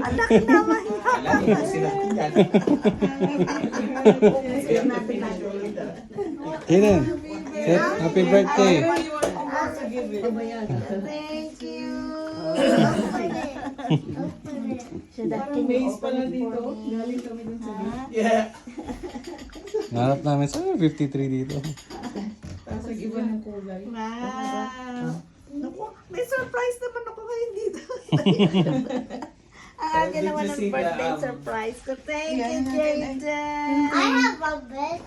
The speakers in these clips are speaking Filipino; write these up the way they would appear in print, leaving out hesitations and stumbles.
Anak naman. Eden, say happy birthday. Thank you. Base pala dito. Galing kami dun sa Yeah. Nahanap namin sa 53 dito. Tapos nag-iba ng kulay. Wow. Naku, may surprise naman ako ngayon dito. Ang akin naman ang birthday surprise ko. Thank you, Jaden. I have a bed.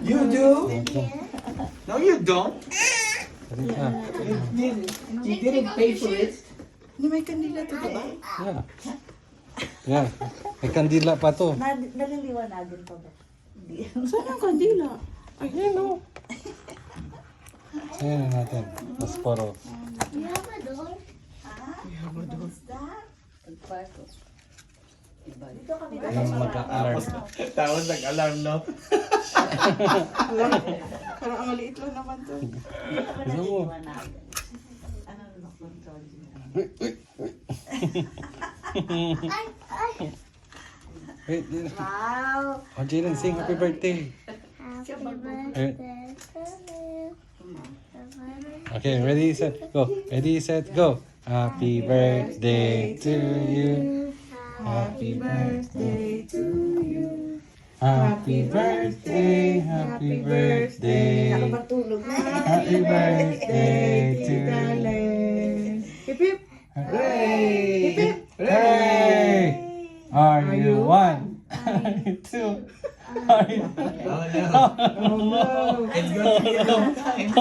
You do? No, you don't. You didn't pay for it. May kandila to, diba? Yeah. Yeah. May kandila pa to. Naliliwanagan pa ba? Hindi. Saan ang kandila? Ayan o. Ayan natin. Pasporo. You have a door? What's that? Dito kami Yung mag-alert. Tapos nag-alarm, no? Parang ang maliit lang naman to. Gusto mo? Ano na control niya? Wait. Wow! Oh, Jalen, sing happy birthday. Happy birthday to you. Okay, ready, set, go. Ready, set, go. Happy birthday to you. Happy birthday to you. Happy birthday, happy birthday. Nakamatulog na. Happy birthday to you. Hip hip! Hooray! Hooray! Are you one? Are you two? Are you... Oh, no. It's gonna be a long time.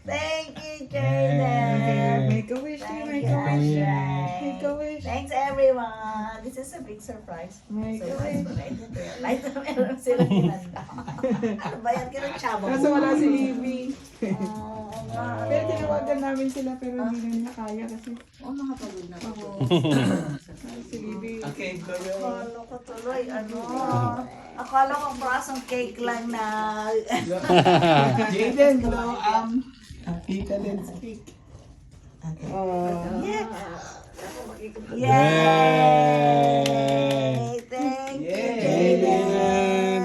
Thank you, Jaden. Make a wish, Thank make you, a wish. Ashley. Make a wish. Thanks, everyone. This is a big surprise. Make a Surprise wish. ko na. I didn't realize na meron silang kinanda. Ano ba yan? Kinachaba Kaso wala si Libby. Oo nga. Pero tinawagan namin sila pero hindi na nila kaya kasi Oo, mga pagod na ako. si Libby. Okay, Gloria. Akala ko tuloy, akala ko prasong cake lang na, Jaden, no, Tita Len's cake. yeah. Yay! Thank you, Yay! Jaden.